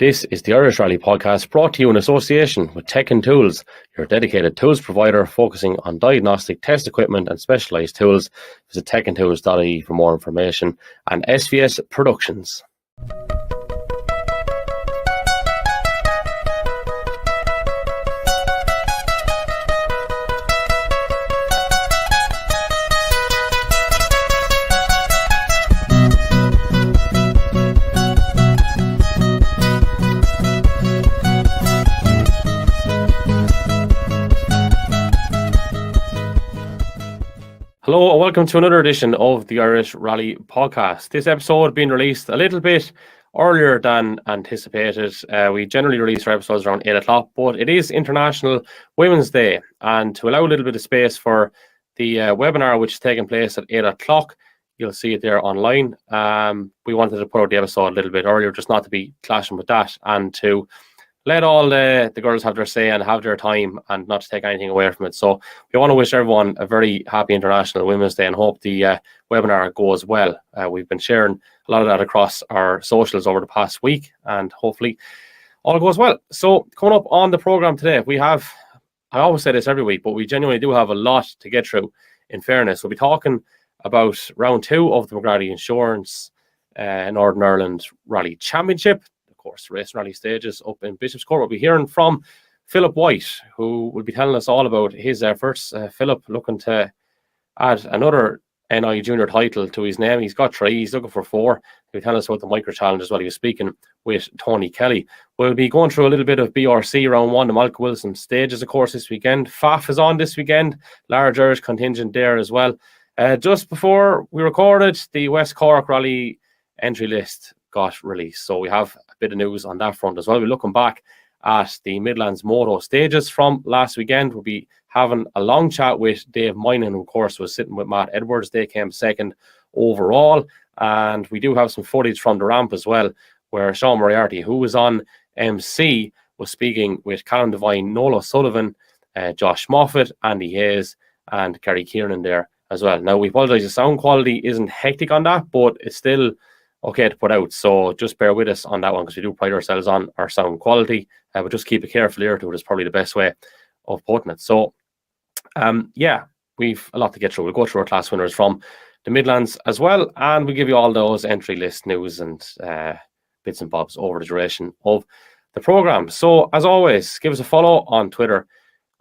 This is the Irish Rally podcast brought to you in association with Tech and Tools, your dedicated tools provider focusing on diagnostic test equipment and specialised tools. Visit techandtools.ie for more information, and SVS Productions. Hello and welcome to another edition of the Irish Rally podcast. This episode being released a little bit earlier than anticipated. We generally release our episodes around 8 o'clock, but it is International Women's Day, and to allow a little bit of space for the webinar which is taking place at 8 o'clock, you'll see it there online. We wanted to put out the episode a little bit earlier just not to be clashing with that, and to let all the girls have their say and have their time and not to take anything away from it. So we want to wish everyone a very happy International Women's Day and hope the webinar goes well. We've been sharing a lot of that across our socials over the past week, and hopefully all goes well. So coming up on the programme today, we have, I always say this every week, but we genuinely do have a lot to get through, in fairness. We'll be talking about round 2 of the McGrady Insurance Northern Ireland Rally Championship. Course, race rally stages up in Bishop's Court. We'll be hearing from Philip White, who will be telling us all about his efforts. Philip looking to add another NI junior title to his name. He's got 3, he's looking for 4. He'll tell us about the micro challenge as well. He was speaking with Tony Kelly. We'll be going through a little bit of BRC round 1, the Malcolm Wilson stages, of course, this weekend. FAF is on this weekend, large Irish contingent there as well. Just before we recorded, the West Cork Rally entry list got released, so we have a bit of news on that front as well. We're looking back at the Midlands Moto Stages from last weekend. We'll be having a long chat with Dave Moynihan, who of course was sitting with Matt Edwards. They came second overall, and we do have some footage from the ramp as well, where Sean Moriarty, who was on MC, was speaking with Callum Devine, Nola Sullivan, Josh Moffett, Andy Hayes, and Gary Kiernan there as well. Now, we apologise, the sound quality isn't hectic on that, but it's still okay to put out, so just bear with us on that one because we do pride ourselves on our sound quality, but just keep a careful ear to it is probably the best way of putting it. So yeah, we've a lot to get through. We'll go through our class winners from the Midlands as well, and we'll give you all those entry list news and bits and bobs over the duration of the programme. So as always, give us a follow on Twitter,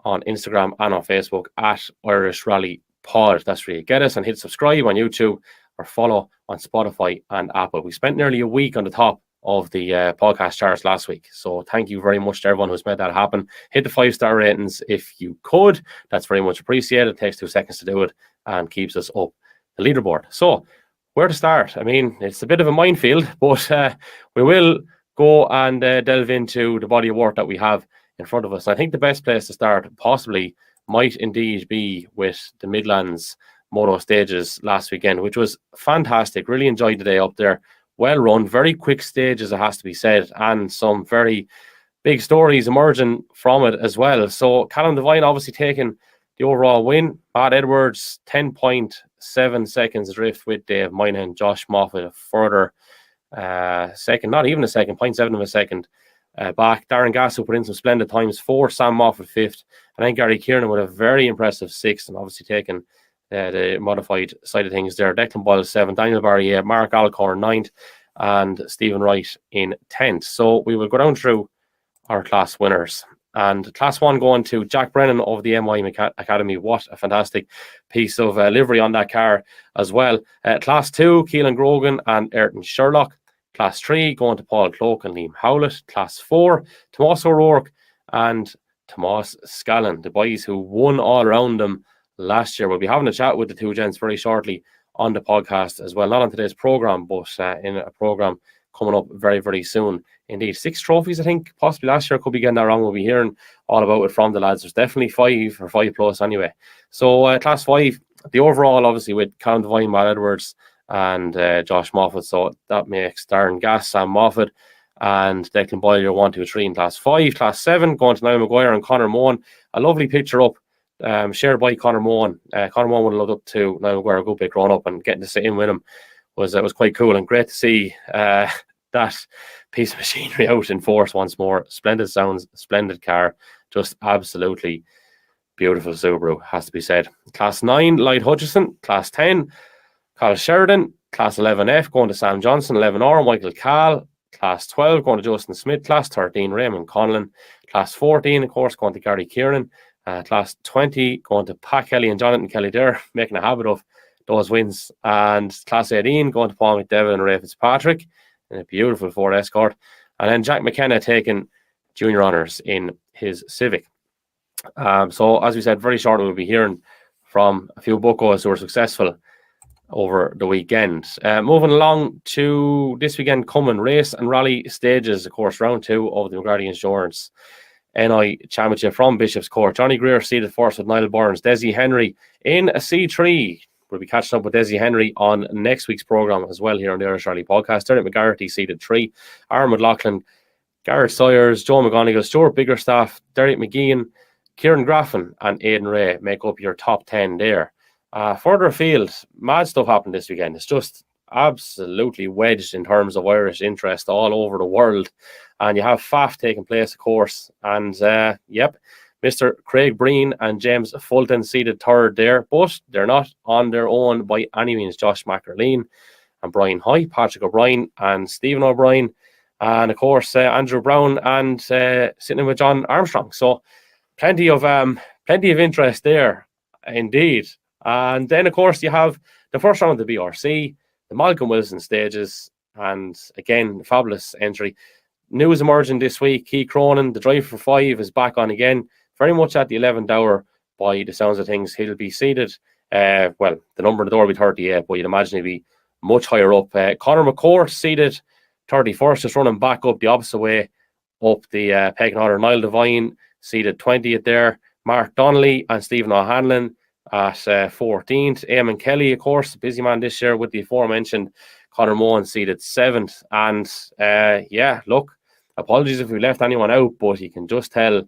on Instagram and on Facebook at Irish Rally Pod. That's where you get us, and hit subscribe on YouTube or follow on Spotify and Apple. We spent nearly a week on the top of the podcast charts last week, so thank you very much to everyone who's made that happen. Hit the 5-star ratings if you could. That's very much appreciated. It takes 2 seconds to do it and keeps us up the leaderboard. So where to start? I mean, it's a bit of a minefield, but we will go and delve into the body of work that we have in front of us. And I think the best place to start possibly might indeed be with the Midlands Moto Stages last weekend, which was fantastic. Really enjoyed the day up there. Well run, very quick stages, it has to be said, and some very big stories emerging from it as well. So Callum Devine obviously taking the overall win. Matt Edwards 10.7 seconds adrift with Dave Moynihan. Josh Moffett a further second, not even a second, 0.7 of a second back. Darren Gass, who put in some splendid times, 4. Sam Moffett 5th, and then Gary Kiernan with a very impressive 6th, and obviously taking the modified side of things there. Declan Boyle 7th, Daniel Barry 8th, Mark Alcorn 9th, and Stephen Wright in 10th. So we will go down through our class winners. And class 1 going to Jack Brennan of the MY Academy. What a fantastic piece of livery on that car as well. Class 2, Keelan Grogan and Ayrton Sherlock. Class 3 going to Paul Cloak and Liam Howlett. Class 4, Tomas O'Rourke and Tomas Scallon, the boys who won all around them last year. We'll be having a chat with the 2 gents very shortly on the podcast as well, not on today's program, but in a program coming up very, very soon indeed. 6 trophies, I think, possibly last year. Could be getting that wrong. We'll be hearing all about it from the lads. There's definitely 5 or 5 plus anyway. So class 5, the overall obviously with Callum Devine, Matt Edwards and Josh Moffett. So that makes Darren Gass, Sam Moffett and Declan Boyle your 1, 2, 3 in class 5. Class 7 going to Niall Maguire and Conor Mohan. A lovely picture up shared by Conor Mohan. Conor Mohan would have looked up to Niall Maguire a good bit growing up, and getting to sit in with him was quite cool and great to see that piece of machinery out in force once more. Splendid sounds, splendid car, just absolutely beautiful Subaru, has to be said. Class 9, Lloyd Hutchison. Class 10, Carl Sheridan. Class 11F going to Sam Johnson. 11R, Michael Cahl. Class 12 going to Justin Smith. Class 13, Raymond Conlon. Class 14, of course, going to Gary Kiernan. Class 20 going to Pat Kelly and Jonathan Kelly there, making a habit of those wins. And Class 18 going to Paul McDevitt and Ray Fitzpatrick in a beautiful Ford Escort. And then Jack McKenna taking junior honours in his Civic. So, as we said, very shortly we'll be hearing from a few buckos who were successful over the weekend. Moving along to this weekend coming, race and rally stages, of course, round 2 of the McGrady Insurance NI Championship from Bishop's Court. Johnny Greer seated first with Niall Burns. Desi Henry in a C3. We'll be catching up with Desi Henry on next week's programme as well here on the Irish Rally Podcast. Derek McGarity seated 3. Aaron McLaughlin, Garrett Sawyers, Joe McGonigal, Stuart Biggerstaff, Derek McGeehan, Kieran Graffin and Aidan Ray make up your top 10 there. Further afield, mad stuff happened this weekend. It's just absolutely wedged in terms of Irish interest all over the world. And you have FAF taking place, of course. And, Mr. Craig Breen and James Fulton seated 3rd there. But they're not on their own by any means. Josh McErleen and Brian Hoy, Patrick O'Brien and Stephen O'Brien. And, of course, Andrew Brown and sitting in with John Armstrong. So plenty of interest there, indeed. And then, of course, you have the first round of the BRC, the Malcolm Wilson stages, and again, the fabulous entry. News emerging this week, Keith Cronin, the driver for 5, is back on again, very much at the 11th hour by the sounds of things. He'll be seated, the number on the door will be 38, but you'd imagine he'll be much higher up. Conor McCourt seated 31st, just running back up the opposite way, up the pecking order. Niall Devine seated 20th there. Mark Donnelly and Stephen O'Hanlon at 14th. Eamon Kelly, of course, busy man this year with the aforementioned Conor Mohan seated 7th. And look, apologies if we left anyone out, but you can just tell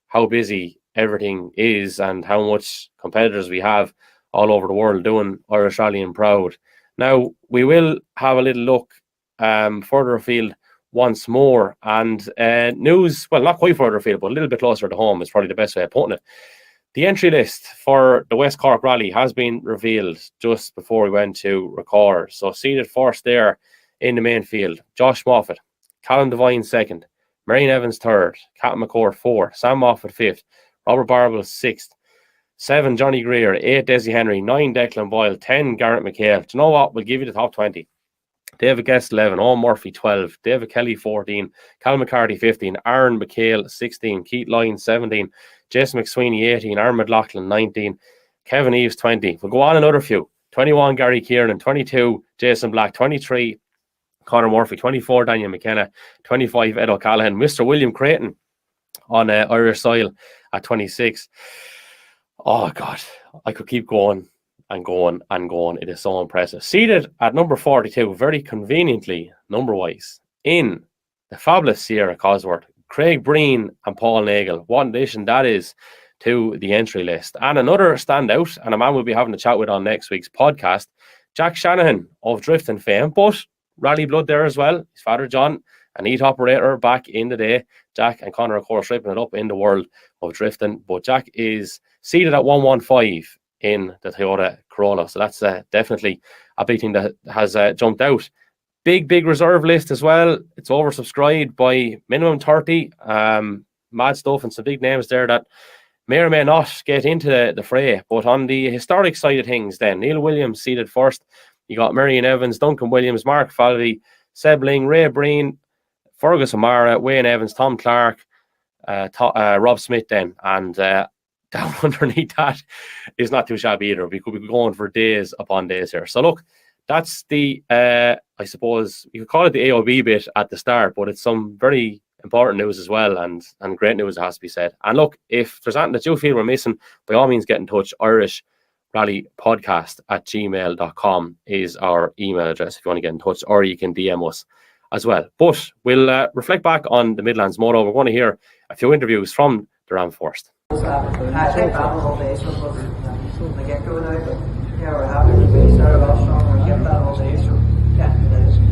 how busy everything is and how much competitors we have all over the world doing Irish Rallying proud. Now, we will have a little look further afield once more, and news, well, not quite further afield, but a little bit closer to home is probably the best way of putting it. The entry list for the West Cork Rally has been revealed just before we went to record. So seated first there in the main field, Josh Moffett, Callum Devine 2nd, Marion Evans 3rd, Captain McCourt 4th, Sam Moffett 5th, Robert Barble 6th, 7 Johnny Greer, 8 Desi Henry, 9 Declan Boyle, 10 Garrett McHale. Do you know what? We'll give you the top 20. David Guest 11, Owen Murphy 12, David Kelly 14, Callum McCarthy 15, Aaron McHale 16, Keith Lyons 17, Jason McSweeney 18, Aaron McLaughlin 19, Kevin Eves 20. We'll go on another few. 21 Gary Kiernan, 22 Jason Black, 23 Conor Murphy, 24 Daniel McKenna, 25 Ed O'Callaghan, Mr. William Creighton on Irish soil at 26. Oh God, I could keep going and going and going. It is so impressive. Seated at number 42, very conveniently number-wise, in the fabulous Sierra Cosworth, Craig Breen and Paul Nagel. What an addition that is to the entry list. And another standout, and a man we'll be having a chat with on next week's podcast, Jack Shanahan of drifting fame, but rally blood there as well. His father John, a neat operator back in the day. Jack and Conor, of course, ripping it up in the world of drifting. But Jack is seated at 115 in the Toyota Corolla. So that's definitely a big thing that has jumped out. Big reserve list as well. It's oversubscribed by minimum 30. Mad stuff and some big names there that may or may not get into the fray. But on the historic side of things then, Neil Williams seated first. You got Marion Evans, Duncan Williams, Mark Falvey, Seb Ling, Ray Breen, Fergus O'Mara, Wayne Evans, Tom Clark, Rob Smith then. And down underneath that is not too shabby either. We could be going for days upon days here. So look, that's the, I suppose, you could call it the AOB bit at the start, but it's some very important news as well, and great news, it has to be said. And look, if there's anything that you feel we're missing, by all means get in touch. IrishRallyPodcast@gmail.com is our email address if you want to get in touch, or you can DM us as well. But we'll reflect back on the Midlands Moto. We're going to hear a few interviews from the Ram first.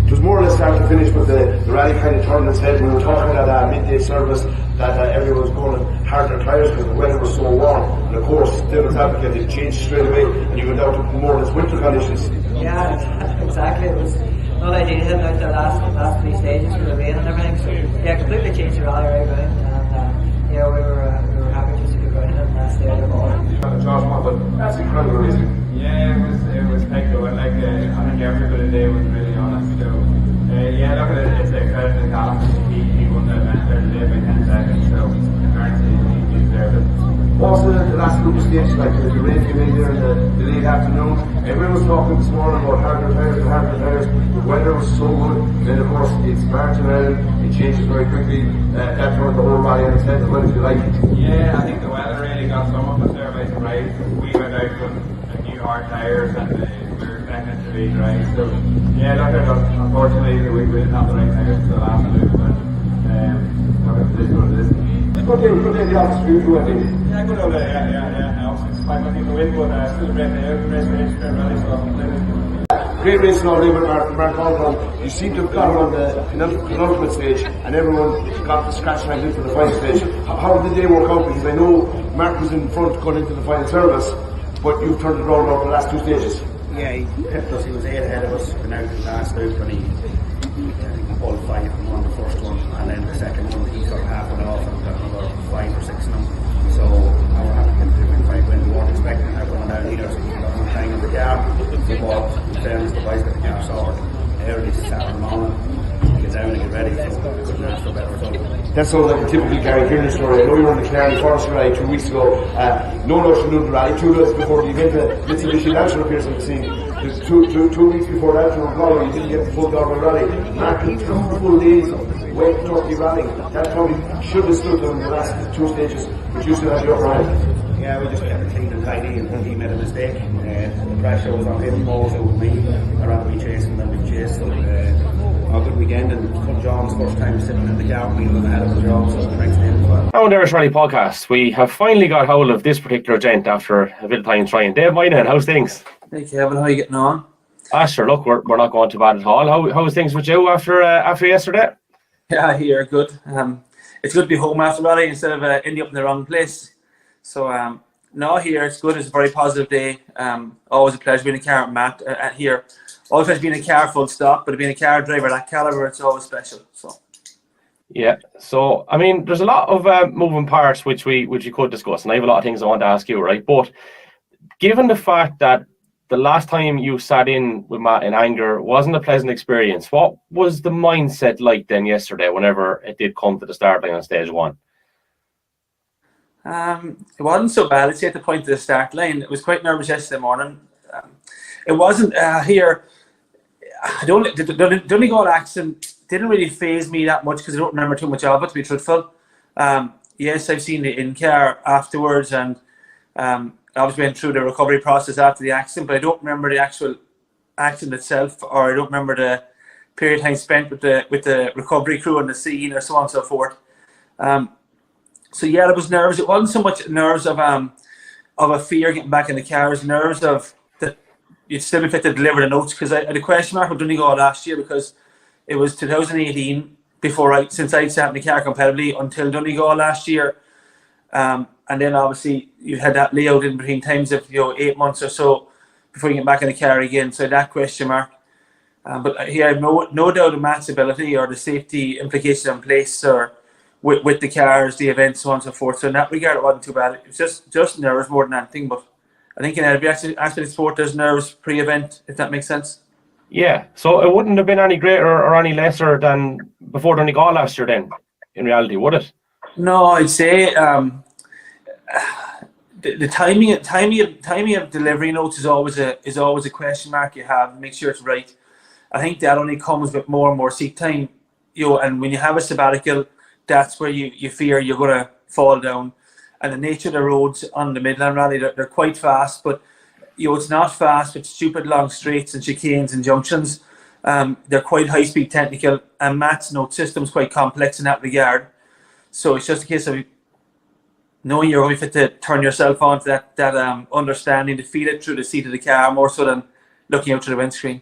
it was more or less start to finish, but the rally kind of turned its head. We were talking at a midday service that everyone was going on harder tyres because the weather was so warm. And of course, Devil's Advocate, it changed straight away, and you went out to more or less winter conditions. Yeah, exactly. It was not ideal heading out the last 3 stages with the rain and everything. So yeah, completely changed the rally right around, and yeah, we were happy just to get going and stay out of the ball. Josh Moffett, that's incredible racing. Yeah, it was quite good. Like I think everybody today was really honest. So yeah, look at it. It's a credit to Callum. He won the event there today by 10 seconds. So apparently he deserved it. Also, the last group of stages, like the rain came in there in the late afternoon. Everyone was talking this morning about harder tires. The weather was so good. Then of course it's March around. It changes very quickly. That turned the whole rally on its head. What did you like? Yeah, I think the weather really got some of us there by surprise. We went out with new hard tyres and we were expecting it to be dry. So yeah, look at it. Unfortunately, we didn't have the right tyres for the last loop, but look at this what it is. Good day in the office for you, Andy. Yeah, good old yeah. Obviously, it's quite lucky to win, but still a great day out. Race rally, so Great racing all day with Mark Hallcom. You seem to have got on the penultimate stage, and everyone got the scratch right into the final stage. How did the day work out? Because I know Mark was in front going into the final service, but you've turned it around over the last 2 stages. Yeah, he pipped us. He was 8 ahead of us. Went out the last loop, and he qualified and won the first one, and then the second one he took half it off and got another 5 or 6 in him. So I was happy to win 5 wins. We weren't expecting that going down either, so we got one time in the car. But in fairness, the boys got the car sorted early Saturday morning to get down and get ready. So we couldn't ask for a better result. That sounds like a typical Gary Kiernan story. I know you were in the Clarence Forest Rally 2 weeks ago. No rush to the rally 2 days before the event. Mitsubishi Lancer appears on the scene. Just two weeks before that, you didn't get the full Galway rally. Mark, 2 full days of wet turkey rally. That probably should have stood on the last 2 stages, but you still had your hand. Yeah, we just kept it clean and tidy, and he made a mistake. The pressure was on him, more so with me. I'd rather be chasing than be chased. So, a good weekend, and Cut John's first time sitting in the car, we were ahead of the job, so thanks to him as well. Now on the Irish Rally podcast, we have finally got hold of this particular gent after a bit of time trying. Dave Moynihan, how's things? Hey Kevin, how are you getting on? Sure, look, we're not going too bad at all. How's things with you after yesterday? Yeah, here, good. It's good to be home after rally instead of ending up in the wrong place. So, no, here it's good. It's a very positive day. Always a pleasure being a car with Matt here. Always pleasure being a car full stop, but being a car driver that caliber, it's always special. So. Yeah, so I mean, there's a lot of moving parts which we could discuss, and I have a lot of things I want to ask you, right? But given the fact that the last time you sat in with Matt in anger wasn't a pleasant experience, what was the mindset like then yesterday whenever it did come to the start line on stage 1? It wasn't so bad. I'd say at the point of the start line, it was quite nervous yesterday morning. It wasn't here. The Donegal accident didn't really faze me that much because I don't remember too much of it, to be truthful. Yes, I've seen the in-car afterwards, and obviously went through the recovery process after the accident, but I don't remember the actual accident itself, or I don't remember the period of time spent with the recovery crew on the scene, or so on and so forth. So yeah, there was nerves. It wasn't so much nerves of a fear getting back in the car. It was nerves of that you'd still be fit to deliver the notes, because I had a question mark with Donegal last year, because it was 2018 since I'd sat in the car competitively until Donegal last year. And then obviously you had that layout in between times of 8 months or so before you get back in the car again. So that question mark. But here I have no doubt of Matt's ability or the safety implications in place, or with the cars, the events, so on and so forth. So in that regard, it wasn't too bad. It was just nerves more than anything. But I think in every aspect of sport, there's nerves pre-event, if that makes sense. Yeah, so it wouldn't have been any greater or any lesser than before Donegal last year then, in reality, would it? No, I'd say the timing of delivery notes is always a question mark you have. Make sure it's right. I think that only comes with more and more seat time. And when you have a sabbatical, that's where you fear you're going to fall down. And the nature of the roads on the Midland Rally, they're quite fast, but it's not fast with stupid long straights and chicanes and junctions. They're quite high speed technical, and Matt's note system is quite complex in that regard. So it's just a case of knowing you're going to be fit to turn yourself on to that understanding, to feel it through the seat of the car more so than looking out through the windscreen.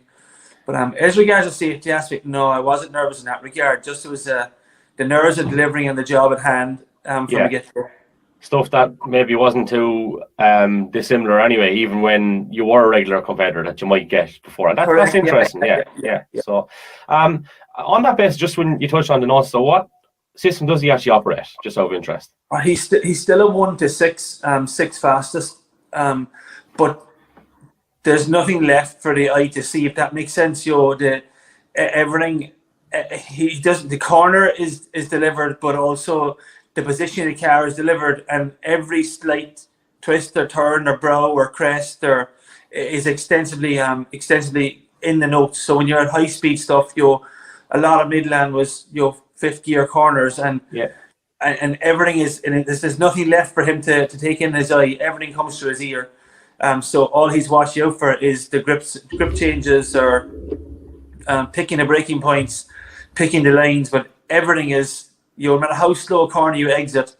But as regards the safety aspect, no, I wasn't nervous in that regard. Just it was the nerves of delivering and the job at hand from the get-go. Stuff that maybe wasn't too dissimilar anyway, even when you were a regular competitor that you might get before. And that's interesting. Yeah. So on that basis, just when you touched on the notes, so what system does he actually operate, just out of interest? He's still a 1 to 6, 6 fastest, but there's nothing left for the eye to see, if that makes sense. Everything he does, the corner is delivered, but also the position of the car is delivered, and every slight twist or turn or brow or crest is extensively in the notes. So when you're at high speed stuff, a lot of Midland was 5th gear corners, and everything is, and there's nothing left for him to take in his eye. Everything comes through his ear. So all he's watching out for is the grip changes, or picking the braking points, picking the lines. But everything is, no matter how slow a corner you exit,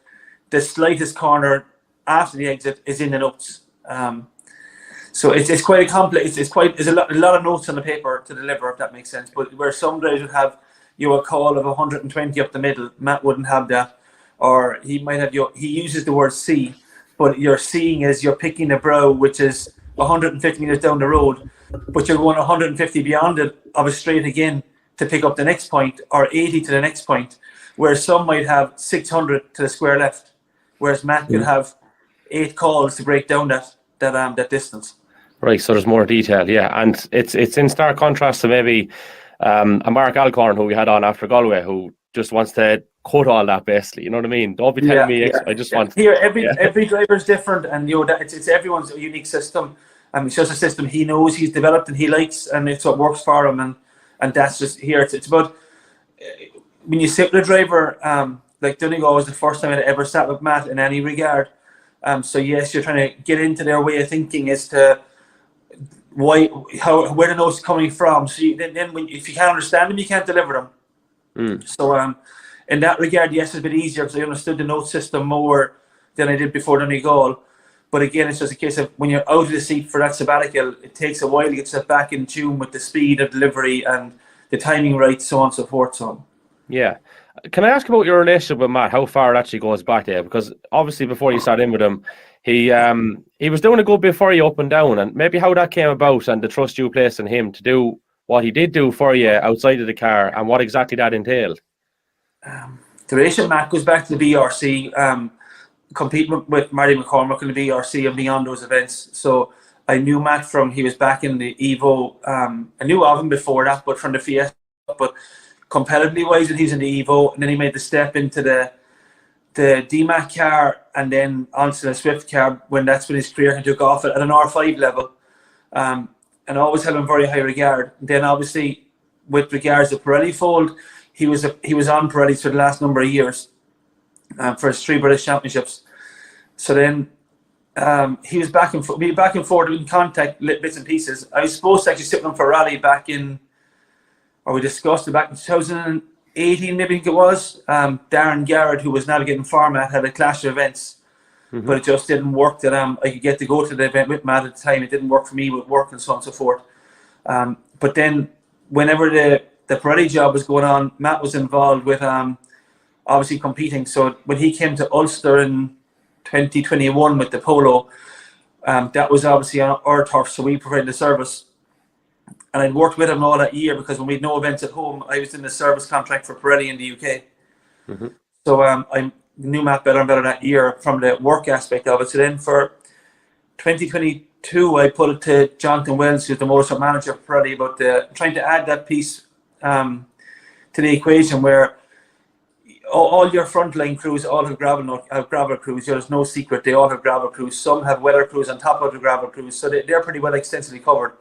the slightest corner after the exit is in the notes. So it's quite a complex. There's a lot of notes on the paper to deliver, if that makes sense. But where some guys would have a call of 120 up the middle, Matt wouldn't have that, or he might have he uses the word C, but you're seeing is you're picking a brow which is 150 meters down the road, but you're going 150 beyond it of a straight again to pick up the next point, or 80 to the next point. Where some might have 600 to the square left, whereas Matt could have 8 calls to break down that distance. Right, so there's more detail, and it's in stark contrast to maybe a Mark Alcorn, who we had on after Galway, who just wants to cut all that basically. You know what I mean? Don't be telling me. I just want here. Every driver's different, and it's everyone's unique system. It's just a system he knows, he's developed, and he likes, and it's what works for him, and that's just here. It's about. When you sit with a driver, like Donegal was the first time I'd ever sat with Matt in any regard. So yes, you're trying to get into their way of thinking as to where the notes are coming from. So if you can't understand them, you can't deliver them. So in that regard, yes, it's a bit easier because I understood the note system more than I did before Donegal. But again, it's just a case of when you're out of the seat for that sabbatical, it takes a while to get yourself back in tune with the speed of delivery and the timing right, so on and so forth. So. Yeah. Can I ask about your relationship with Matt? How far it actually goes back there? Because obviously before you started in with him, he was doing a good bit for you up and down, and maybe how that came about and the trust you placed in him to do what he did do for you outside of the car, and what exactly that entailed. The relationship with Matt goes back to the BRC, competing with Marty McCormick in the BRC and beyond those events. So I knew Matt from he was back in the Evo. I knew of him before that, but from the Fiesta, but competitively wise, when he's in the Evo, and then he made the step into the DMAC car and then onto the Swift car that's when his career took off at an R5 level, and always held him in very high regard. And then obviously with regards to Pirelli fold, he was on Pirelli for the last number of years for his 3 British championships. So then he was back and forth in contact, bits and pieces. I was supposed to actually sit with him for a rally back in, or we discussed it back in 2018, maybe I think it was. Darren Garrett, who was navigating for Matt, had a clash of events, but it just didn't work that I could get to go to the event with Matt at the time. It didn't work for me with work and so on and so forth. But then whenever the Pirelli job was going on, Matt was involved with obviously competing. So when he came to Ulster in 2021 with the Polo, that was obviously on our turf, so we provided the service. And I'd worked with him all that year because when we had no events at home, I was in the service contract for Pirelli in the UK. So I knew Matt better and better that year from the work aspect of it. So then for 2022, I put it to Jonathan Wells, who's the motorsport manager for Pirelli, about trying to add that piece to the equation where all your frontline crews all have gravel crews. There's no secret, they all have gravel crews. Some have weather crews on top of the gravel crews, so they're pretty well extensively covered.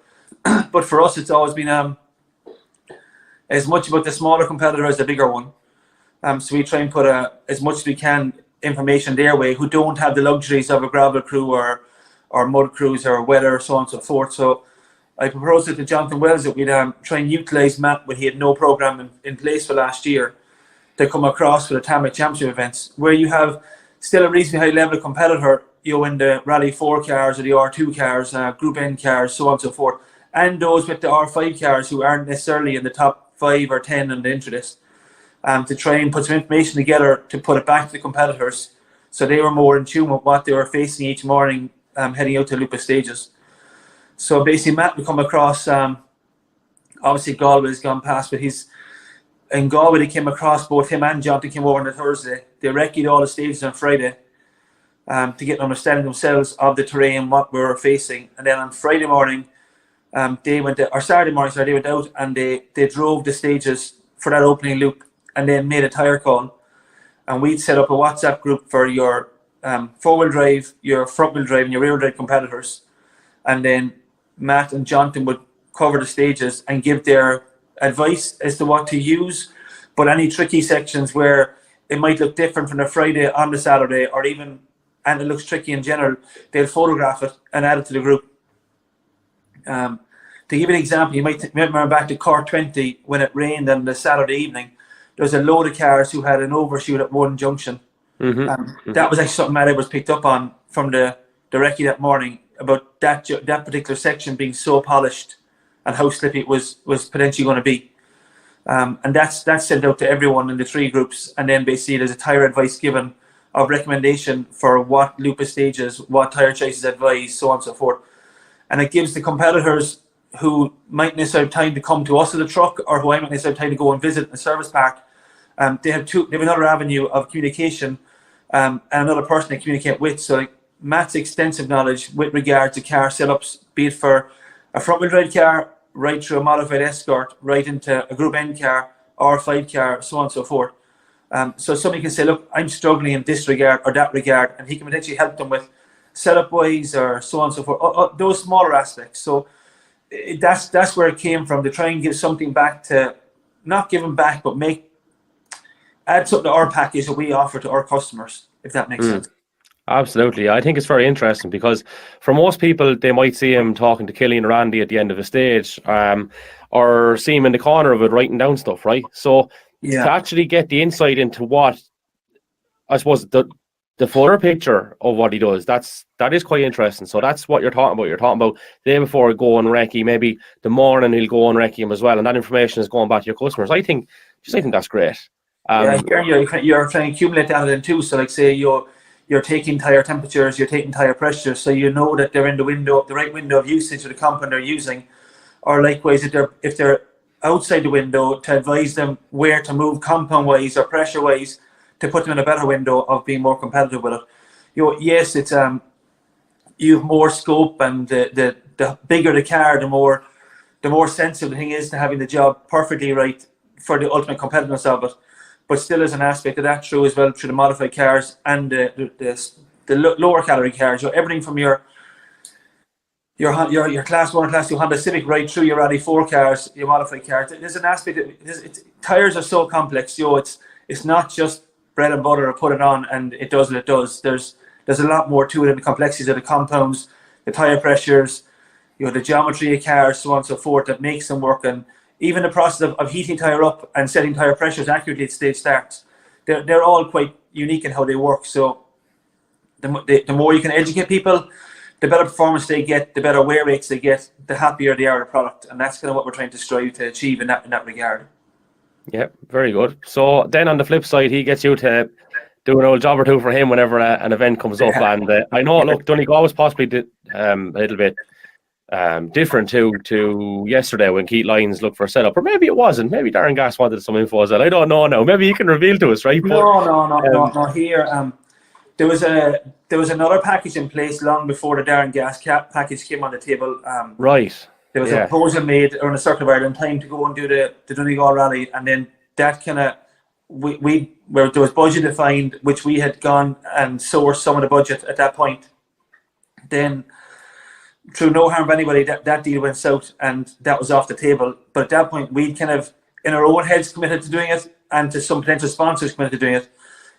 But for us, it's always been as much about the smaller competitor as the bigger one. So we try and put as much as we can information their way, who don't have the luxuries of a gravel crew or mud crews or weather, so on and so forth. So I proposed it to Jonathan Wells that we'd try and utilise Matt when he had no programme in place for last year to come across for the Tamworth Championship events, where you have still a reasonably high level competitor, in the Rally 4 cars or the R2 cars, Group N cars, so on and so forth, and those with the R5 cars who aren't necessarily in the top 5 or 10 on the entry list, to try and put some information together to put it back to the competitors, so they were more in tune with what they were facing each morning, heading out to Lupa stages. So basically, Matt would come across. Obviously, Galway's gone past, but in Galway they came across, both him and Jonathan came over on the Thursday. They recce'd all the stages on Friday to get an understanding themselves of the terrain, what we were facing, and then on Friday morning, they went out, or Saturday morning, sorry, they went out and they drove the stages for that opening loop, and then made a tyre call. And we'd set up a WhatsApp group for your four-wheel drive, your front-wheel drive, and your rear-wheel drive competitors. And then Matt and Jonathan would cover the stages and give their advice as to what to use. But any tricky sections where it might look different from the Friday on the Saturday, or even, and it looks tricky in general, they'll photograph it and add it to the group. To give you an example, you might remember back to Cork 20 when it rained on the Saturday evening. There was a load of cars who had an overshoot at one junction. That was actually something Matt Edwards picked up on from the recce that morning, about that particular section being so polished and how slippy it was potentially going to be. And that's sent out to everyone in the 3 groups, and then basically there's a tyre advice given of recommendation for what Lupa stages, what tyre choices advised, so on and so forth. And it gives the competitors who might miss out time to come to us at the truck, or who might miss out time to go and visit the service park, they have another avenue of communication, and another person to communicate with. So like Matt's extensive knowledge with regard to car setups, be it for a front-wheel drive car, right through a modified Escort, right into a Group N car, R5 car, so on and so forth. So somebody can say, look, I'm struggling in this regard or that regard, and he can potentially help them with setup-wise or so on and so forth, those smaller aspects. So that's where it came from, to try and give something back to, not give them back, but add something to our package that we offer to our customers, if that makes sense. Absolutely. I think it's very interesting, because for most people, they might see him talking to Killian or Randy at the end of a stage, or see him in the corner of it writing down stuff, right? So to actually get the insight into what, I suppose, the fuller picture of what he does, that is quite interesting. So that's what you're talking about. You're talking about the day before go on recce, maybe the morning he'll go on recce him as well, and that information is going back to your customers. I think that's great. You're trying to accumulate that in too. So like, say you're taking tyre temperatures, you're taking tyre pressures, so you know that they're in the right window of usage of the compound they're using. Or likewise, if they're outside the window, to advise them where to move compound wise or pressure wise to put them in a better window of being more competitive with it. Yes, it's you have more scope, and the bigger the car, the more sensitive the thing is to having the job perfectly right for the ultimate competitiveness of it. But still, as an aspect of that, through as well through the modified cars and the lower calorie cars, everything from your class 1 and class 2 Honda Civic right through your Rally 4 cars, your modified cars. There's an aspect that tires are so complex. It's not just bread and butter or put it on and it does what it does. There's a lot more to it, in the complexities of the compounds, the tire pressures, the geometry of cars, so on and so forth, that makes them work. And even the process of heating tire up and setting tire pressures accurately at stage starts, they're all quite unique in how they work. So the more you can educate people, the better performance they get, the better wear rates they get, the happier they are the product. And that's kind of what we're trying to strive to achieve in that regard. Yeah, very good. So then on the flip side, he gets you to do an old job or two for him whenever an event comes up. And I know, look, Donegal was possibly did, a little bit different to yesterday when Keith Lyons looked for a setup, or maybe it wasn't. Maybe Darren Gass wanted some info as well. I don't know now. Maybe you can reveal to us, right? No. Here, there was another package in place long before the Darren Gass package came on the table. Right. There was a proposal made around the Circle of Ireland time to go and do the Donegal Rally, and then that kind of where there was budget defined, which we had gone and sourced some of the budget at that point. Then, through no harm of anybody, that deal went south and that was off the table. But at that point, we kind of, in our own heads, committed to doing it, and to some potential sponsors committed to doing it.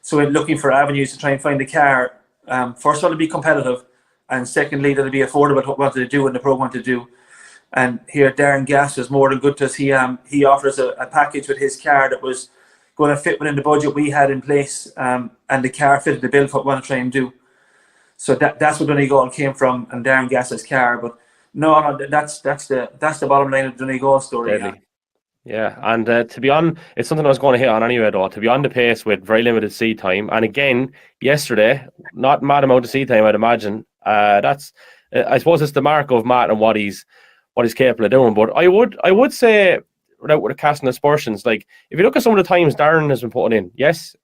So we're looking for avenues to try and find a car, first of all, to be competitive, and secondly, that it'd be affordable to what we wanted to do and the program wanted to do. And here, Darren Gass was more than good to us. He offered us a package with his car that was going to fit within the budget we had in place, and the car fitted the bill for what we want to try and do. So that's what Donegal came from, and Darren Gass's car. But No, that's the bottom line of the Donegal story. Deadly. Yeah, and to be on, it's something I was going to hit on anyway, though. To be on the pace with very limited seat time, and again, yesterday, not mad amount of seat time, I'd imagine. That's, I suppose, it's the mark of Matt and what he's capable of doing. But I would say, without casting aspersions, like if you look at some of the times Darren has been putting in, yes,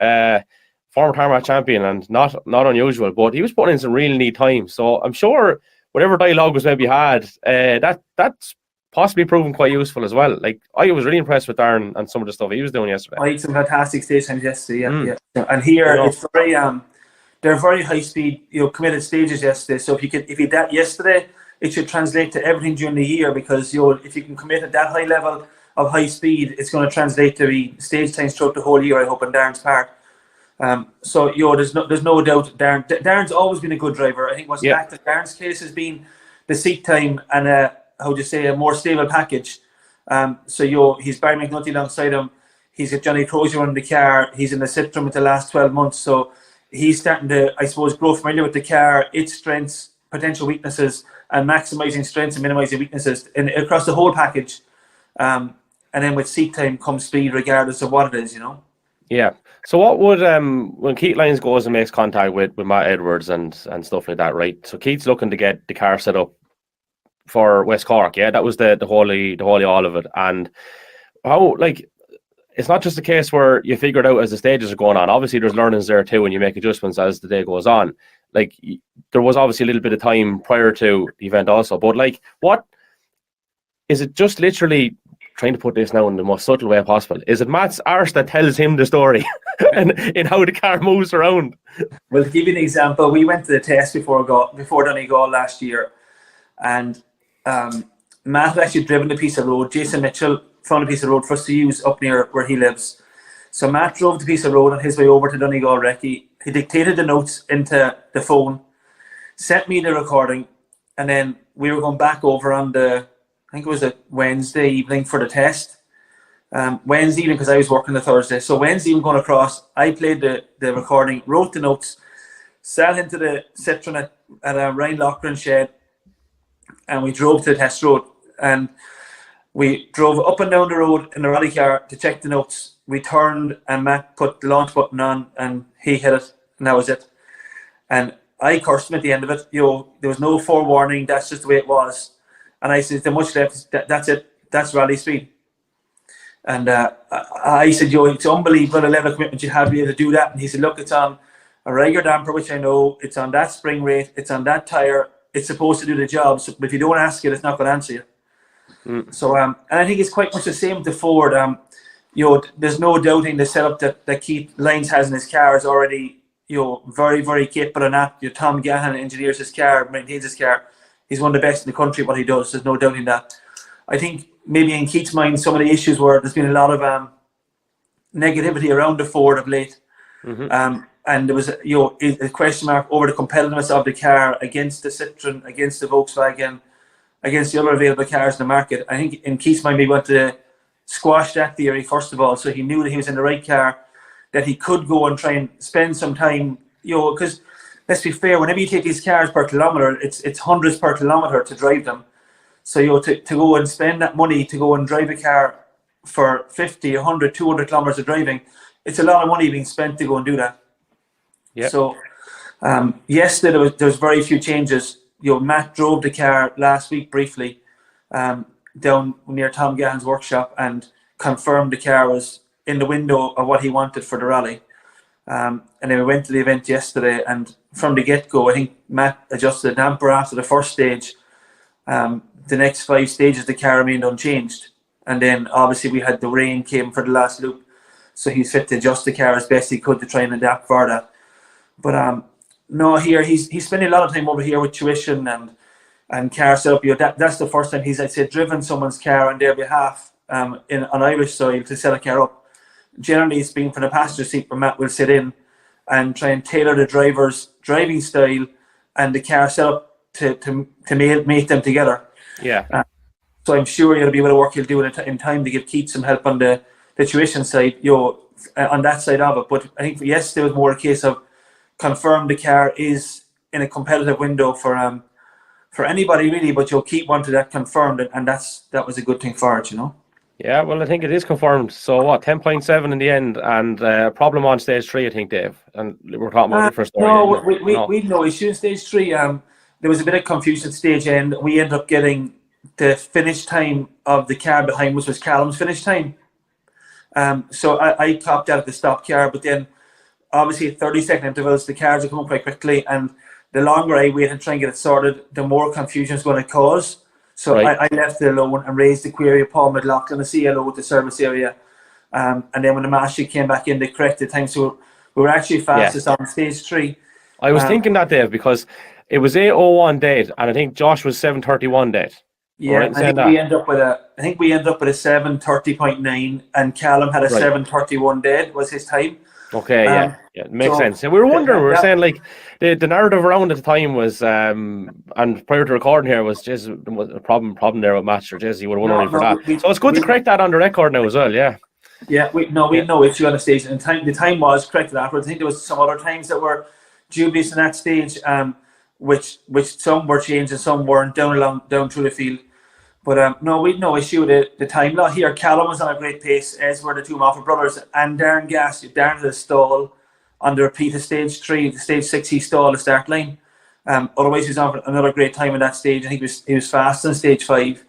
former tarmac champion and not unusual, but he was putting in some really neat times. So I'm sure whatever dialogue was maybe had, that's possibly proven quite useful as well. Like I was really impressed with Darren and some of the stuff he was doing yesterday. I had some fantastic stage times yesterday. Yeah. And here it's very they're very high speed, committed stages yesterday. So if you did that yesterday, it should translate to everything during the year, because if you can commit at that high level of high speed, it's going to translate to be stage times throughout the whole year, I hope, in Darren's part. So there's no doubt Darren's always been a good driver. I think what's back to Darren's case has been the seat time and a more stable package. So he's Barry McNulty alongside him. He's got Johnny Crozier running the car. He's in the Citroen with the last 12 months. So he's starting to, I suppose, grow familiar with the car, its strengths, potential weaknesses, and maximising strengths and minimising weaknesses across the whole package. And then with seat time comes speed, regardless of what it is, Yeah. So what would when Keith Lyons goes and makes contact with Matt Edwards and stuff like that, right? So Keith's looking to get the car set up for West Cork, yeah, that was the holy all of it. And how, like, it's not just a case where you figure it out as the stages are going on. Obviously, there's learnings there too, and you make adjustments as the day goes on. Like, there was obviously a little bit of time prior to the event also, but like, what is it? Just literally trying to put this now in the most subtle way possible. Is it Matt's arse that tells him the story and in how the car moves around? Well, to give you an example, we went to the test before Donegal last year, and Matt had actually driven a piece of road. Jason Mitchell found a piece of road for us to use up near where he lives. So Matt drove the piece of road on his way over to Donegal Recce. He dictated the notes into the phone, sent me the recording, and then we were going back over on I think it was a Wednesday evening for the test. Wednesday evening, because I was working the Thursday. So Wednesday evening going across, I played the recording, wrote the notes, sat into the Citroen at Ryan Loughran shed, and we drove to the test road. And we drove up and down the road in the rally car to check the notes. We turned and Matt put the launch button on and he hit it, and that was it. And I cursed him at the end of it. There was no forewarning, that's just the way it was. And I said, "There's much left, that's it, that's rally speed." And I said, it's unbelievable the level of commitment you have to be able to do that. And he said, "Look, it's on a regular damper, which I know, it's on that spring rate, it's on that tyre, it's supposed to do the job. So, but if you don't ask it, it's not going to answer you." So, and I think it's quite much the same with the Ford. There's no doubting the setup that Keith Lyons has in his car is already, very, very capable of that. Tom Gahan engineers his car, maintains his car. He's one of the best in the country, what he does. There's no doubting that. I think maybe in Keith's mind, some of the issues were there's been a lot of negativity around the Ford of late. And there was a question mark over the competitiveness of the car against the Citroen, against the Volkswagen, against the other available cars in the market. I think in Keith's mind, we want to squash that theory first of all, so he knew that he was in the right car, that he could go and try and spend some time, because let's be fair, whenever you take these cars per kilometre, it's hundreds per kilometre to drive them. So to go and spend that money to go and drive a car for 50, 100, 200 kilometres of driving, it's a lot of money being spent to go and do that. Yep. So yes, there was very few changes. Matt drove the car last week briefly down near Tom Gahan's workshop and confirmed the car was in the window of what he wanted for the rally. And then we went to the event yesterday, and from the get-go, I think Matt adjusted the damper after the first stage. The next 5 stages, the car remained unchanged. And then obviously we had the rain came for the last loop, so he's fit to adjust the car as best he could to try and adapt for that. But no, here he's spending a lot of time over here with tuition and car setup. That's the first time he's, I'd say, driven someone's car on their behalf on Irish soil to set a car up. Generally, it's been from the passenger seat where Matt will sit in and try and tailor the driver's driving style and the car setup to mate them together. Yeah. So I'm sure he'll be able to work. He'll do it in time to give Keith some help on the tuition side, on that side of it. But I think yesterday was more a case of confirm the car is in a competitive window for for anybody really, but you'll keep wanting that confirmed, and that was a good thing for it, you know. Yeah, well, I think it is confirmed. So what, 10.7 in the end, and problem on stage 3, I think, Dave. And we're talking about a different story. No, we had no issue in stage 3. There was a bit of confusion at stage end. We ended up getting the finish time of the car behind, which was Callum's finish time. So I topped out at the stop car, but then obviously at 30-second intervals, the cars are coming quite quickly, and the longer I wait and try and get it sorted, the more confusion it's going to cause. So I left it alone and raised the query of Paul McLaughlin, the CLO at the service area. And then when the master came back in, they corrected things. So we were actually fastest on stage 3. I was thinking that, Dave, because it was 8:01 dead, and I think Josh was 7:31 dead. Yeah, I think we ended up with a 7:30.9, and Callum had a 7:31 dead was his time. Okay, yeah, it makes sense. And we were wondering, we were saying like the narrative around at the time was, and prior to recording here was just a problem there with Master Jesse. Would have won only for that. So it's good to correct that on the record now as well. Yeah. Yeah, we had no issue on the stage, and the time was corrected afterwards. I think there was some other times that were dubious in that stage, which some were changed and some weren't down through the field. But no, we had no issue with the time lot here. Callum was on a great pace, as were the two Moffett brothers, and Darren Gass. Darren had a stall on the repeat of stage 3. The stage 6 he stalled the start line. Otherwise, he was on for another great time in that stage. I think he was fast on stage 5.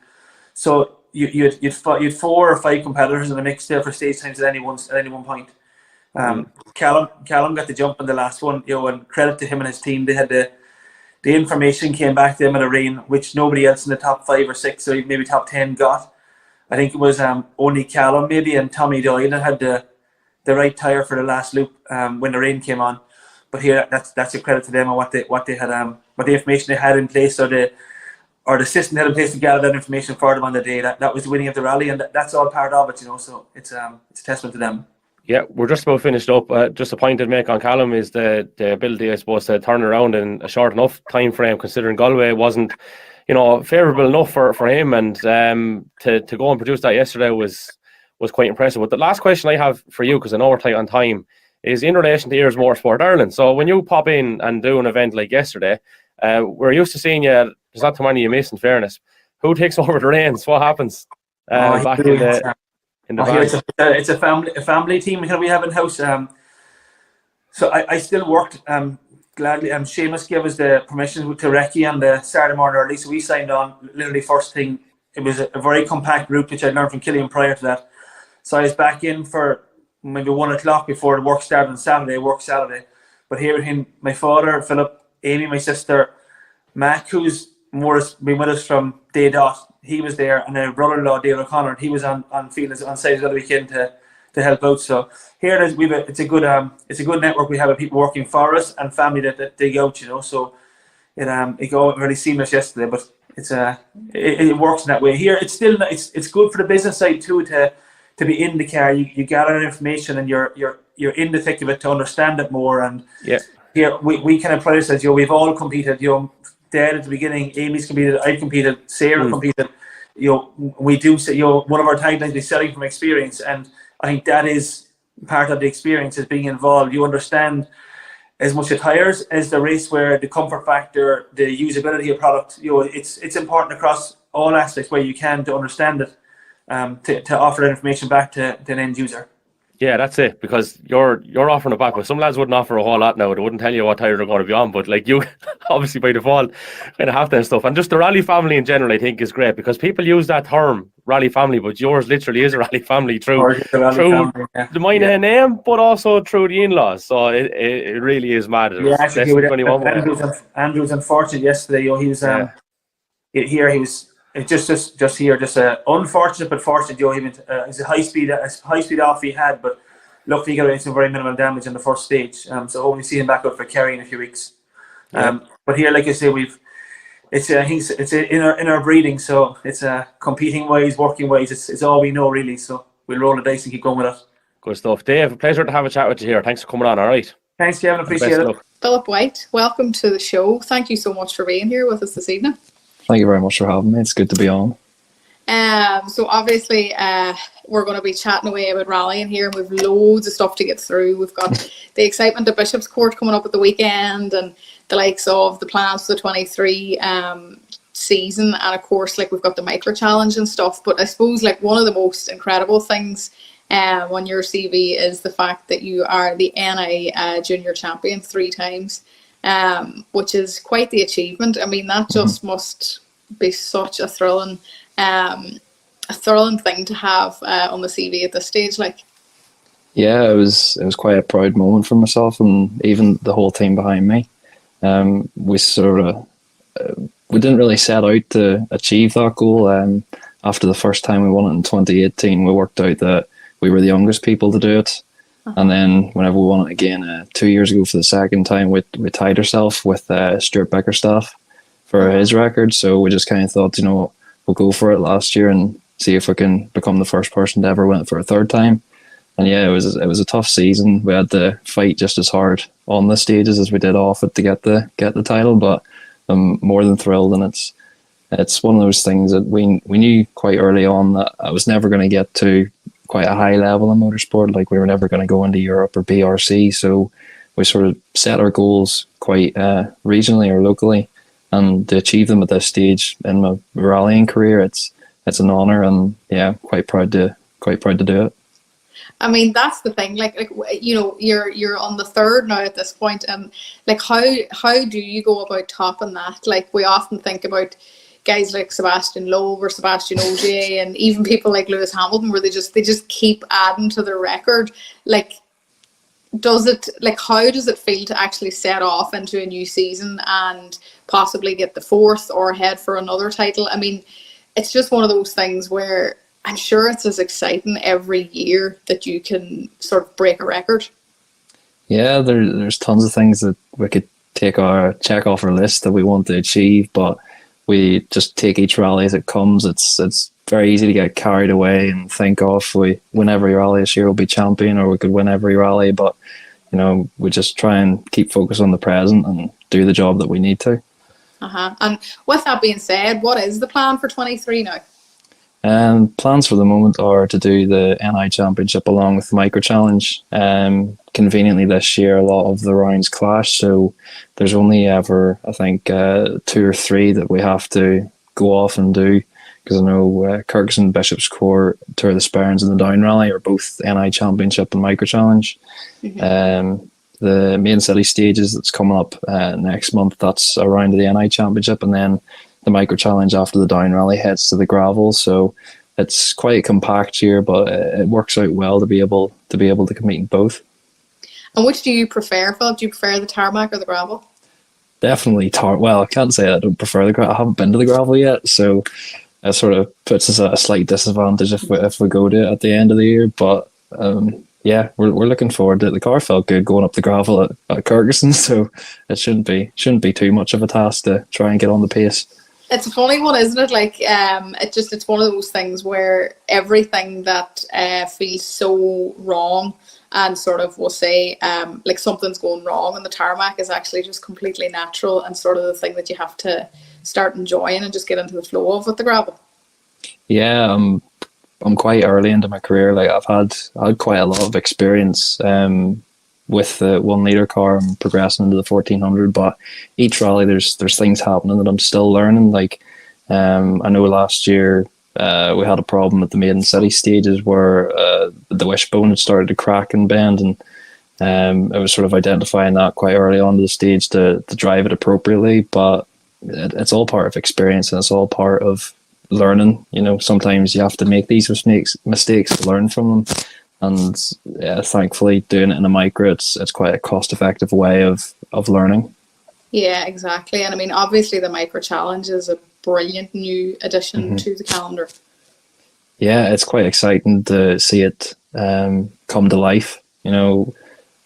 So you'd 4 or 5 competitors in the mix there for stage times at any one point. Callum got the jump in the last one, and credit to him and his team. They had the information came back to them in a rain, which nobody else in the top 5 or 6 or maybe top 10 got. I think it was only Callum maybe and Tommy Doyle that had the right tyre for the last loop when the rain came on. But here, that's a credit to them and what they had, what the information they had in place, or the system they had in place to gather that information for them on the day. That was the winning of the rally, and that's all part of it, So it's a testament to them. Yeah, we're just about finished up. Just a point to make on Callum is the ability, I suppose, to turn around in a short enough time frame, considering Galway wasn't, favourable enough for him, and to go and produce that yesterday was quite impressive. But the last question I have for you, because I know we're tight on time, is in relation to ERS Motorsport Ireland. So when you pop in and do an event like yesterday, we're used to seeing you. There's not too many you miss, in fairness. Who takes over the reins? What happens back in the it's a family team we have in house. So I still worked gladly. Seamus gave us the permission to recce on the Saturday morning early, so we signed on literally first thing. It was a very compact route, which I learned from Killian prior to that. So I was back in for maybe 1 o'clock before the work started on Saturday. But here with him, my father, Philip, Amy, my sister, Mac, who's been with us from day dot. He was there, and a brother-in-law, David O'Connor, he was on field on site the other weekend to help out. So here it's a good network we have of people working for us and family that dig out, So it got really seamless yesterday, but it works in that way. Here it's still it's good for the business side too to be in the car. You gather information and you're in the thick of it to understand it more. And here we kind of pride ourselves. We've all competed. Dad at the beginning, Amy's competed, I competed, Sarah competed. We do say, one of our taglines is selling from experience, and I think that is part of the experience, is being involved. You understand as much the tires as the race wear, the comfort factor, the usability of product. It's important across all aspects where you can to understand it, to offer that information back to an end user. Yeah, that's it, because you're offering it back. But some lads wouldn't offer a whole lot now. They wouldn't tell you what tyre they're going to be on. But like you, obviously by default, kind of have that stuff. And just the rally family in general, I think, is great, because people use that term, rally family, but yours literally is a rally family through the Moynihan name, but also through the in-laws. So it really is mad. Andrew's unfortunate yesterday. He was here. He was. It's just here, unfortunate but fortunate. It's a high speed off he had, but luckily he got some very minimal damage in the first stage. So hopefully see him back up for Kerry in a few weeks. But here, like I say, it's in our breeding. So it's competing wise, working wise. It's all we know really. So we'll roll the dice and keep going with it. Good stuff, Dave. A pleasure to have a chat with you here. Thanks for coming on. All right. Thanks, Kevin. Appreciate it. Philip White, welcome to the show. Thank you so much for being here with us this evening. Thank you very much for having me. It's good to be on. So obviously, we're going to be chatting away about rallying here, and we've loads of stuff to get through. We've got the excitement of Bishop's Court coming up at the weekend, and the likes of the plans for the 23 season, and of course, like, we've got the micro challenge and stuff. But I suppose, like, one of the most incredible things on your CV is the fact that you are the NI junior champion 3 times, which is quite the achievement. I mean, that just must be such a thrilling thing to have on the CV at this stage. Like, yeah, it was quite a proud moment for myself and even the whole team behind me. We sort of we didn't really set out to achieve that goal. After the first time we won it in 2018, we worked out that we were the youngest people to do it. And then whenever we won it again 2 years ago for the second time, we tied ourselves with Stuart Bickerstaff for his record. So we just kind of thought, you know, we'll go for it last year and see if we can become the first person to ever win it for a third time. And yeah, it was a tough season. We had to fight just as hard on the stages as we did off it to get the title. But I'm more than thrilled, and it's one of those things that we knew quite early on that I was never going to get to quite a high level in motorsport. Like, we were never going to go into Europe or BRC. So we sort of set our goals quite regionally or locally, and to achieve them at this stage in my rallying career, it's an honour, and yeah, quite proud to do it. I mean, that's the thing. Like, you know, you're on the third now at this point, and like, how do you go about topping that? Like, we often think about guys like Sebastian Loeb or Sebastian Ogier, and even people like Lewis Hamilton, where they just keep adding to their record. Like, how does it feel to actually set off into a new season and possibly get the 4th or head for another title? I mean, it's just one of those things where I'm sure it's as exciting every year that you can sort of break a record. Yeah, there's tons of things that we could check off our list that we want to achieve, but we just take each rally as it comes. It's very easy to get carried away and think, if we win every rally this year, we'll be champion, or we could win every rally. But, you know, we just try and keep focus on the present and do the job that we need to. And with that being said, what is the plan for 23 now? Plans for the moment are to do the NI Championship along with the Micro Challenge. Conveniently this year, a lot of the rounds clash, so there's only ever, I think, 2 or 3 that we have to go off and do, because I know Kirkson, Bishop's Court, Tour of the Sperrins and the Down Rally are both NI Championship and Micro Challenge. The main city stages that's coming up next month, that's a round of the NI Championship, and then the Micro Challenge after the Down Rally heads to the gravel. So it's quite a compact year, but it works out well to be able to compete in both. And which do you prefer, Philip? Do you prefer the tarmac or the gravel? Definitely well, I can't say I don't prefer the gravel. I haven't been to the gravel yet, so it sort of puts us at a slight disadvantage if we go to it at the end of the year. But yeah, we're looking forward to it. The car felt good going up the gravel at Kirkerson, so it shouldn't be too much of a task to try and get on the pace. It's a funny one, isn't it? Like, it's one of those things where everything that feels so wrong and sort of, we'll say, like something's going wrong, and the tarmac is actually just completely natural and sort of the thing that you have to start enjoying and just get into the flow of with the gravel. Yeah, I'm quite early into my career. Like, I've had quite a lot of experience with the 1 litre car and progressing into the 1400, but each rally there's things happening that I'm still learning. Like, I know last year we had a problem at the maiden city stages where the wishbone had started to crack and bend, and I was sort of identifying that quite early on to the stage to drive it appropriately. But it's all part of experience, and it's all part of learning. You know, sometimes you have to make these mistakes to learn from them. And yeah, thankfully, doing it in a micro, it's quite a cost-effective way of learning. Yeah, exactly. And I mean, obviously, the Micro Challenge is a brilliant new addition to the calendar. Yeah, it's quite exciting to see it come to life. You know,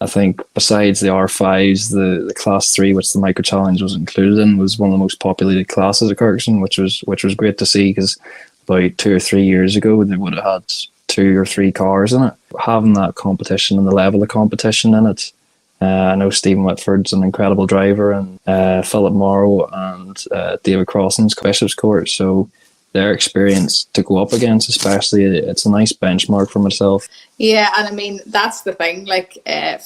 I think besides the R5s, the Class 3, which the Micro Challenge was included in, was one of the most populated classes at Kirkson, which was great to see, because about 2 or 3 years ago, they would have had 2 or 3 cars in it. Having that competition and the level of competition in it, I know Stephen Whitford's an incredible driver, and Philip Morrow and David Crossan's Bishop's Court. So their experience to go up against, especially. It's a nice benchmark for myself. Yeah, and I mean, that's the thing, like,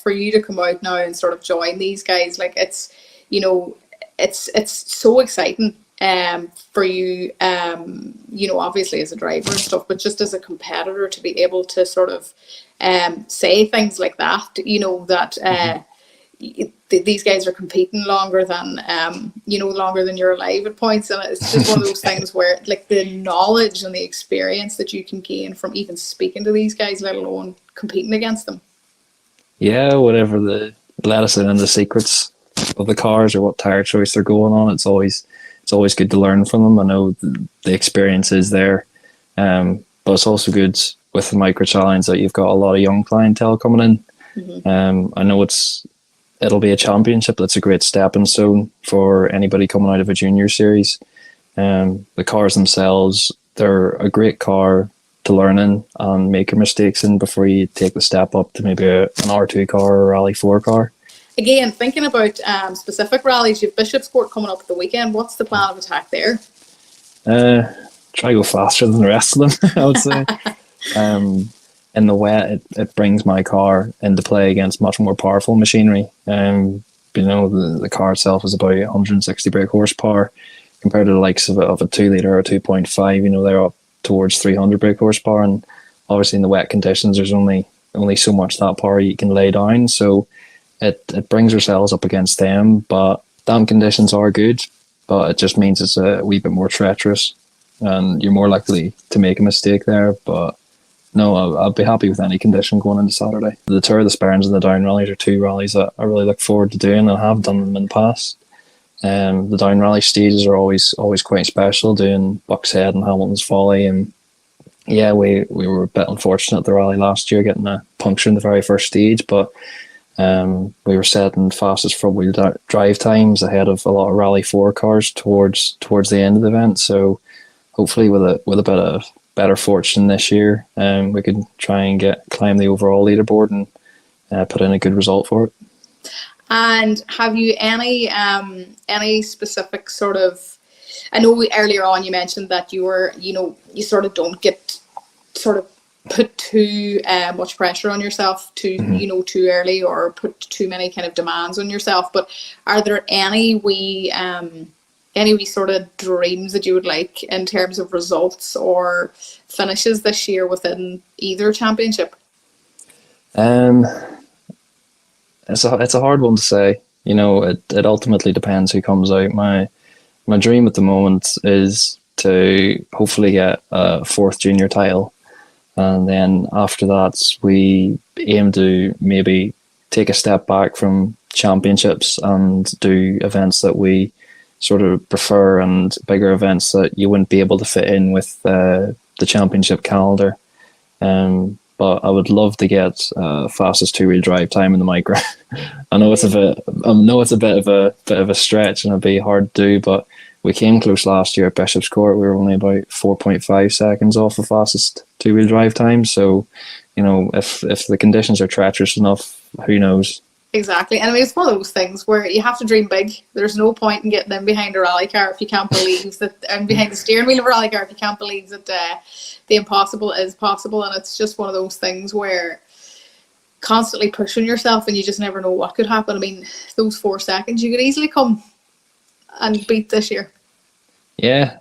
for you to come out now and sort of join these guys, like, it's, you know, it's so exciting for you, you know, obviously as a driver and stuff, but just as a competitor to be able to sort of say things like that, you know, that these guys are competing longer than you know, longer than you're alive at points, and it's just one of those things where, like, the knowledge and the experience that you can gain from even speaking to these guys, let alone competing against them. Yeah, whatever let us in on the secrets of the cars or what tire choice they're going on, it's always good to learn from them. I know the experience is there, but it's also good with the micro challenge that you've got a lot of young clientele coming in. I know it'll be a championship. That's a great stepping stone for anybody coming out of a junior series. The cars themselves, they're a great car to learn in and make your mistakes in before you take the step up to maybe an R2 car or a Rally 4 car. Again, thinking about specific rallies, you've Bishopsport coming up at the weekend. What's the plan of attack there? Try to go faster than the rest of them, I would say. In the wet, it brings my car into play against much more powerful machinery. You know, the car itself is about 160 brake horsepower compared to the likes of a 2 litre or 2.5. You know, they're up towards 300 brake horsepower, and obviously in the wet conditions, there's only so much that power you can lay down. So it brings ourselves up against them. But damp conditions are good, but it just means it's a wee bit more treacherous, and you're more likely to make a mistake there. But no, I'll be happy with any condition going into Saturday. The Tour of the Sperrins and the Down Rallies are two rallies that I really look forward to doing, and I have done them in the past. The Down Rally stages are always quite special, doing Bucks Head and Hamilton's Folly. And yeah, we were a bit unfortunate at the rally last year, getting a puncture in the very first stage, but we were setting fastest front wheel drive times ahead of a lot of Rally 4 cars towards the end of the event. So hopefully with a bit of better fortune this year, we could try and climb the overall leaderboard and put in a good result for it. And have you any specific sort of, I know earlier on you mentioned that you were, you know, you sort of don't get sort of put too much pressure on yourself too, you know, too early, or put too many kind of demands on yourself, but are there any wee sort of dreams that you would like in terms of results or finishes this year within either championship? It's a hard one to say. You know, it ultimately depends who comes out. My dream at the moment is to hopefully get a 4th junior title, and then after that we aim to maybe take a step back from championships and do events that we sort of prefer, and bigger events that you wouldn't be able to fit in with the championship calendar. But I would love to get fastest 2-wheel drive time in the micro. I know it's a bit of a stretch, and it'd be hard to do, but we came close last year at Bishop's Court. We were only about 4.5 seconds off the fastest 2-wheel drive time. So, you know, if the conditions are treacherous enough, who knows? Exactly. And I mean, it's one of those things where you have to dream big. There's no point in getting in behind a rally car if you can't believe that, and behind the steering wheel of a rally car if you can't believe that the impossible is possible. And it's just one of those things where constantly pushing yourself, and you just never know what could happen. I mean, those 4 seconds you could easily come and beat this year. Yeah,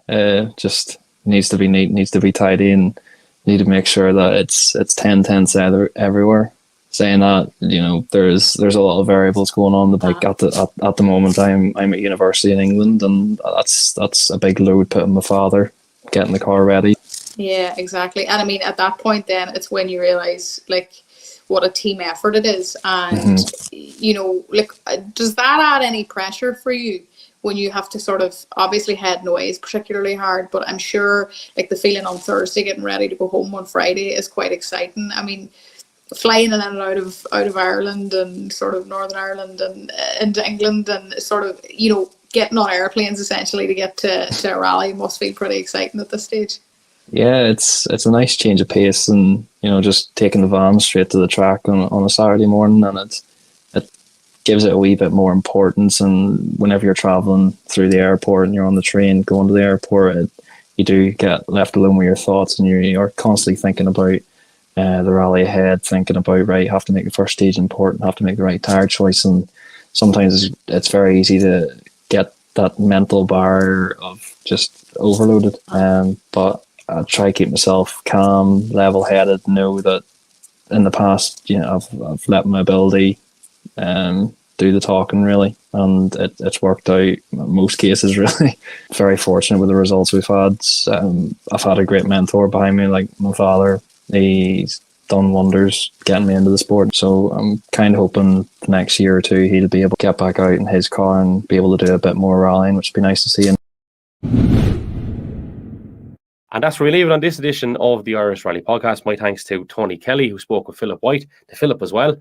just needs to be neat, needs to be tidy, and need to make sure that it's 10/10 everywhere. Saying that, you know, there's a lot of variables going on. Like at the moment, I'm at university in England, and that's a big load put on my father getting the car ready. Yeah, exactly. And I mean, at that point, then it's when you realize like what a team effort it is, and you know, like, does that add any pressure for you when you have to sort of, obviously head noise particularly hard, but I'm sure like the feeling on Thursday getting ready to go home on Friday is quite exciting. I mean, flying in and out of Ireland and sort of Northern Ireland and into England, and sort of, you know, getting on airplanes essentially to get to a rally must feel pretty exciting at this stage. Yeah, it's a nice change of pace, and you know, just taking the van straight to the track on a Saturday morning, and it gives it a wee bit more importance. And whenever you're traveling through the airport and you're on the train going to the airport, you do get left alone with your thoughts, and you're constantly thinking about the rally ahead, thinking about, right, have to make the first stage important, have to make the right tire choice, and sometimes it's very easy to get that mental barrier of just overloaded. But I try to keep myself calm, level-headed, know that in the past, I've let my ability do the talking, really, and it's worked out in most cases, really. Very fortunate with the results we've had. I've had a great mentor behind me, like my father. He's done wonders getting me into the sport, so I'm kind of hoping the next year or two he'll be able to get back out in his car and be able to do a bit more rallying, which would be nice to see. And that's where we leave it on this edition of the Irish Rally Podcast. My thanks to Tony Kelly, who spoke with Philip White, to Philip as well,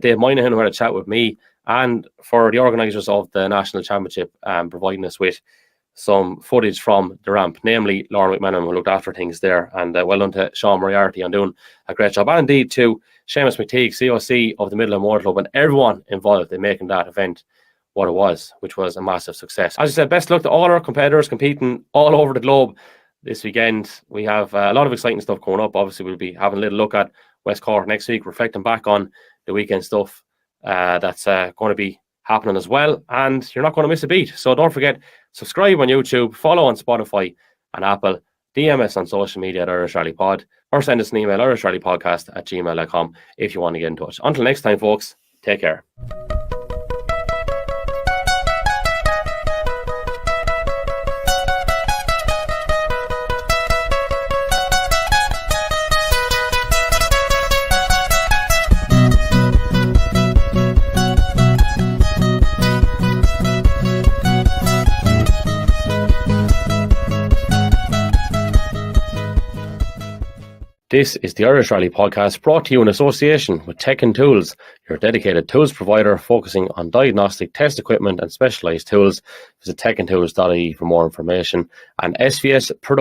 Dave Moynihan, who had a chat with me, and for the organisers of the National Championship, providing us with some footage from the ramp, namely Lauren McMenamin, who looked after things there, and well done to Sean Moriarty on doing a great job, and indeed to Seamus McTeague, COC of the Midland Moto Club, and everyone involved in making that event what it was, which was a massive success. As I said, best luck to all our competitors competing all over the globe this weekend. We have a lot of exciting stuff coming up. Obviously, we'll be having a little look at West Cork next week, reflecting back on the weekend stuff that's going to be happening as well, and you're not going to miss a beat. So don't forget, subscribe on YouTube, follow on Spotify and Apple, DM us on social media at Irish Rally Pod, or send us an email, irishrallypodcast@gmail.com, if you want to get in touch. Until next time, folks, take care. This is the Irish Rally Podcast, brought to you in association with Tech and Tools, your dedicated tools provider focusing on diagnostic test equipment and specialised tools. Visit techandtools.ie for more information. And SVS Production.